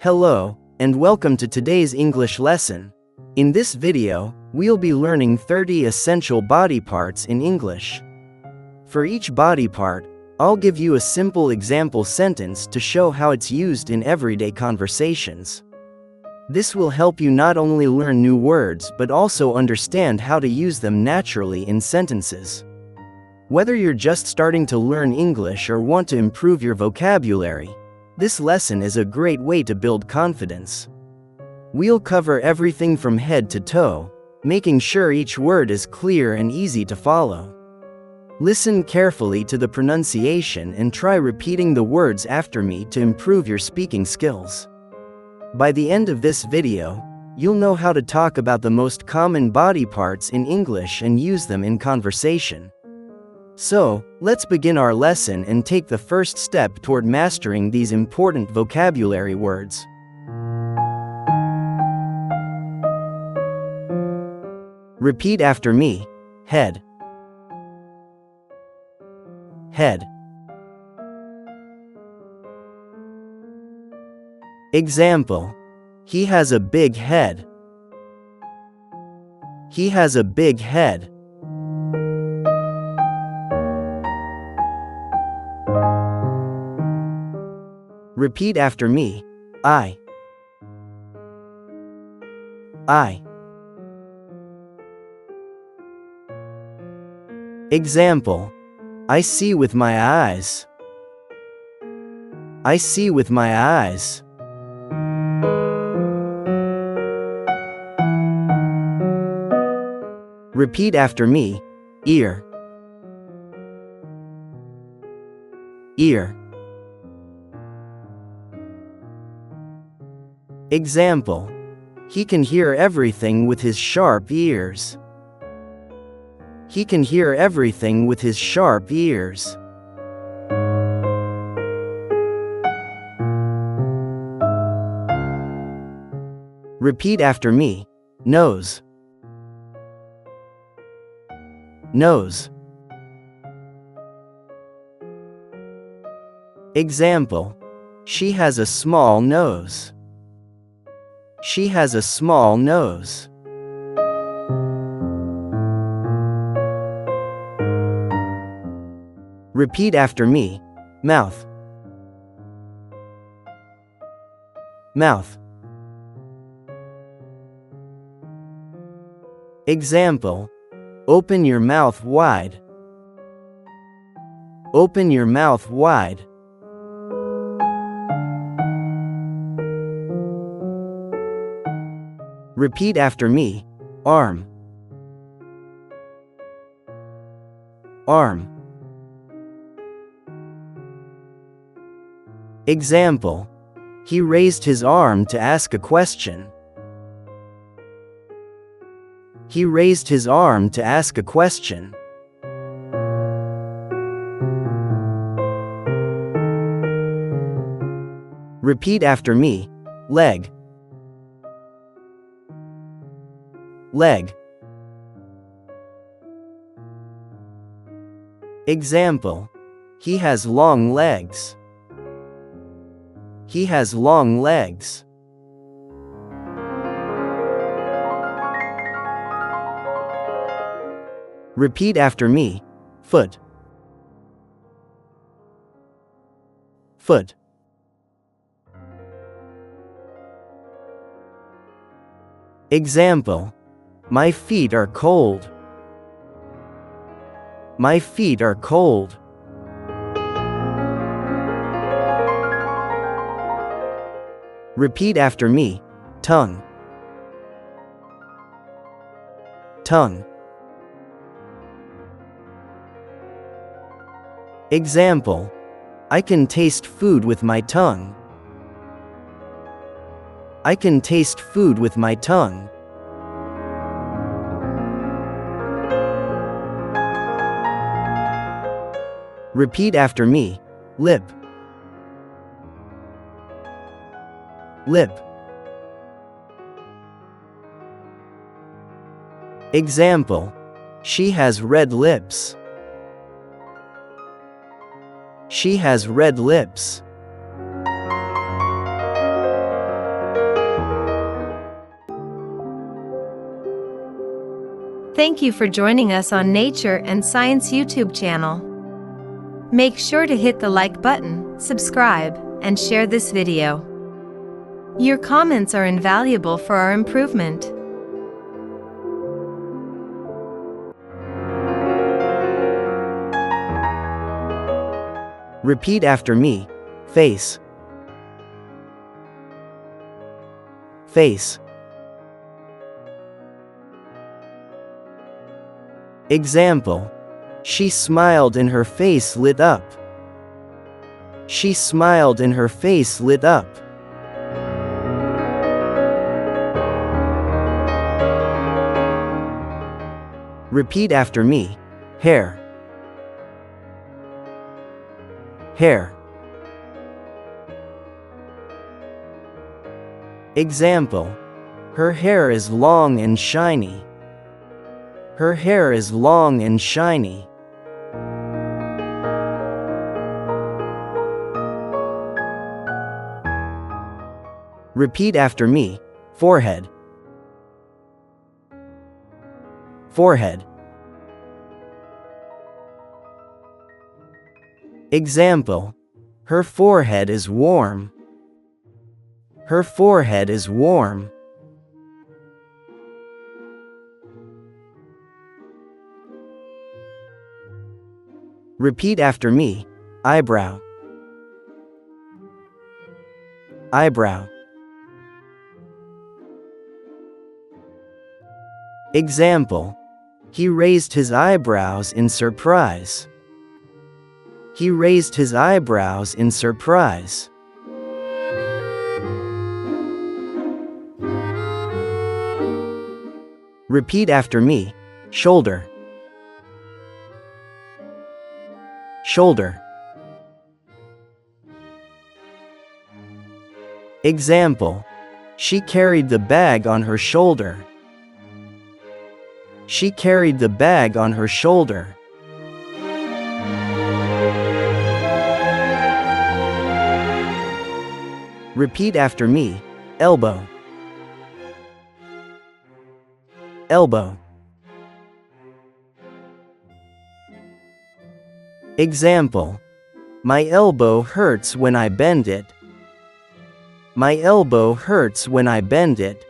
Hello, and welcome to today's English lesson. In this video, we'll be learning 30 essential body parts in English. For each body part, I'll give you a simple example sentence to show how it's used in everyday conversations. This will help you not only learn new words but also understand how to use them naturally in sentences. Whether you're just starting to learn English or want to improve your vocabulary, this lesson is a great way to build confidence. We'll cover everything from head to toe, making sure each word is clear and easy to follow. Listen carefully to the pronunciation and try repeating the words after me to improve your speaking skills. By the end of this video, you'll know how to talk about the most common body parts in English and use them in conversation. So, let's begin our lesson and take the first step toward mastering these important vocabulary words. Repeat after me. Head. Head. Example: he has a big head. He has a big head. Repeat after me. I. Example: I see with my eyes. I see with my eyes. Repeat after me. Ear. Ear. Example: he can hear everything with his sharp ears. He can hear everything with his sharp ears. Repeat after me. Nose. Nose. Example: she has a small nose. She has a small nose. Repeat after me. Mouth. Mouth. Example: open your mouth wide. Open your mouth wide. Repeat after me. Arm. Arm. Example: he raised his arm to ask a question. He raised his arm to ask a question. Repeat after me. Leg. Leg. Example: he has long legs. He has long legs. Repeat after me. Foot. Foot. Example: my feet are cold. My feet are cold. Repeat after me. Tongue. Tongue. Example: I can taste food with my tongue. I can taste food with my tongue. Repeat after me. Lip. Lip. Example: she has red lips. She has red lips. Thank you for joining us on Nature and Science YouTube channel. Make sure to hit the like button, subscribe, and share this video. Your comments are invaluable for our improvement. Repeat after me. Face. Face. Example. She smiled and her face lit up. She smiled and her face lit up. Repeat after me. Hair. Hair. Example. Her hair is long and shiny. Her hair is long and shiny. Repeat after me. Forehead. Forehead. Example. Her forehead is warm. Her forehead is warm. Repeat after me. Eyebrow. Eyebrow. Example. He raised his eyebrows in surprise. He raised his eyebrows in surprise. Repeat after me. Shoulder. Shoulder. Example. She carried the bag on her shoulder. She carried the bag on her shoulder. Repeat after me. Elbow. Elbow. Example. My elbow hurts when I bend it. My elbow hurts when I bend it.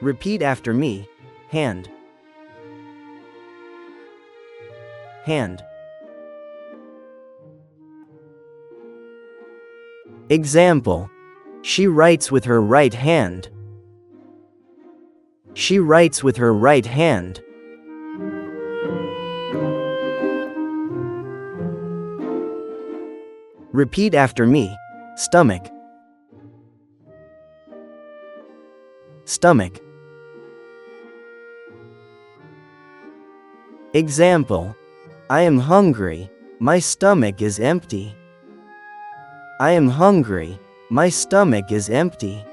Repeat after me. Hand. Hand. Example. She writes with her right hand. She writes with her right hand. Repeat after me. Stomach. Stomach. Example. I am hungry. My stomach is empty. I am hungry. My stomach is empty.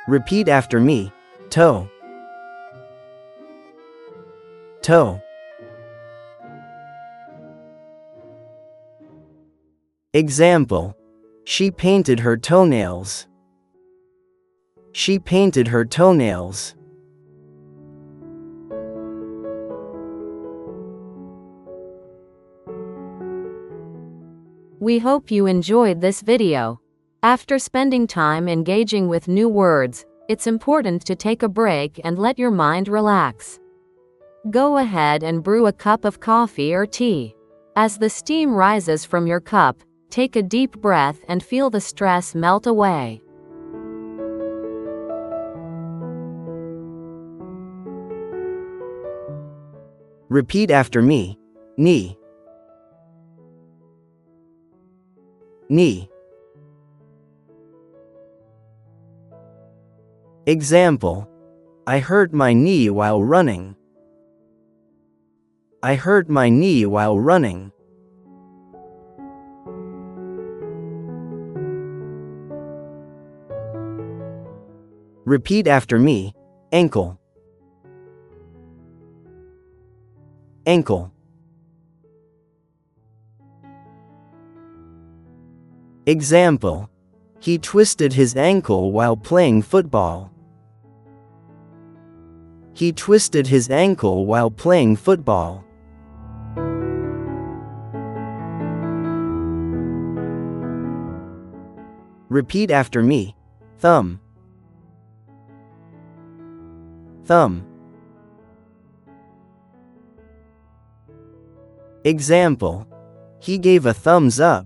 Repeat after me. Toe. Toe. Example. She painted her toenails. She painted her toenails. We hope you enjoyed this video. After spending time engaging with new words, it's important to take a break and let your mind relax. Go ahead and brew a cup of coffee or tea. As the steam rises from your cup, take a deep breath and feel the stress melt away. Repeat after me. Knee. Knee. Example. I hurt my knee while running. I hurt my knee while running. Repeat after me. Ankle. Ankle. Example: he twisted his ankle while playing football. He twisted his ankle while playing football. Repeat after me. Thumb. Thumb. Example: he gave a thumbs up.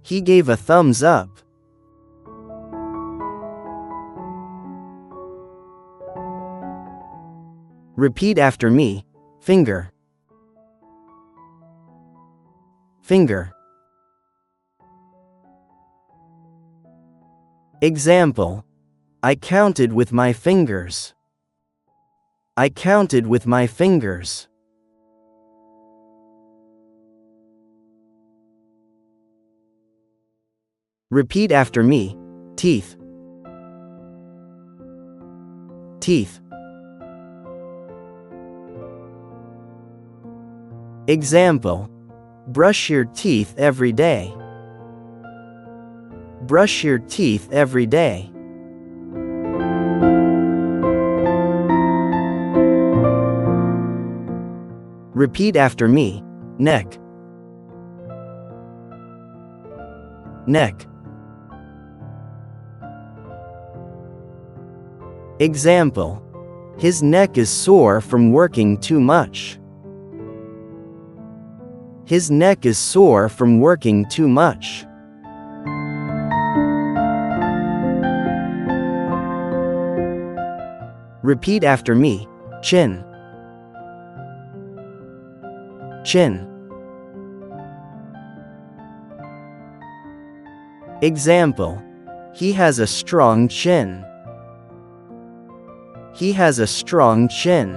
He gave a thumbs up. Repeat after me. Finger. Finger. Example: I counted with my fingers. I counted with my fingers. Repeat after me. Teeth. Teeth. Example: brush your teeth every day. Brush your teeth every day. Repeat after me. Neck. Neck. Example: his neck is sore from working too much. His neck is sore from working too much. Repeat after me. Chin. Chin. Example: he has a strong chin. He has a strong chin.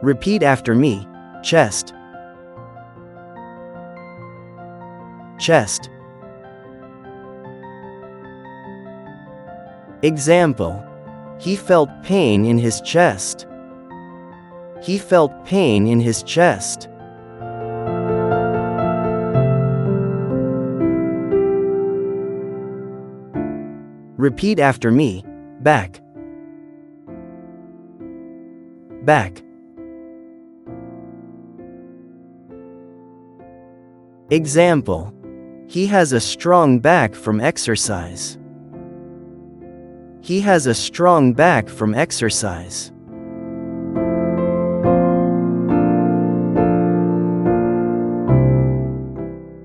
Repeat after me. Chest. Chest. Example: he felt pain in his chest. He felt pain in his chest. Repeat after me. Back. Back. Example: he has a strong back from exercise. He has a strong back from exercise.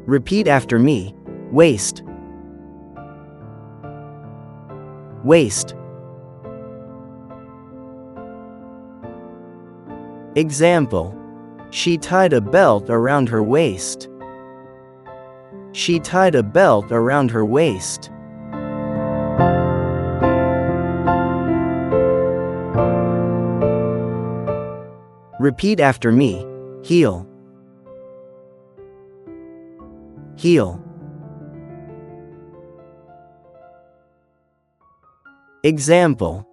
Repeat after me. Waist. Waist. Example: she tied a belt around her waist. She tied a belt around her waist. Repeat after me. Heel. Heel. Example: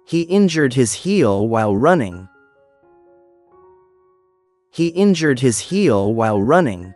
he injured his heel while running. He injured his heel while running.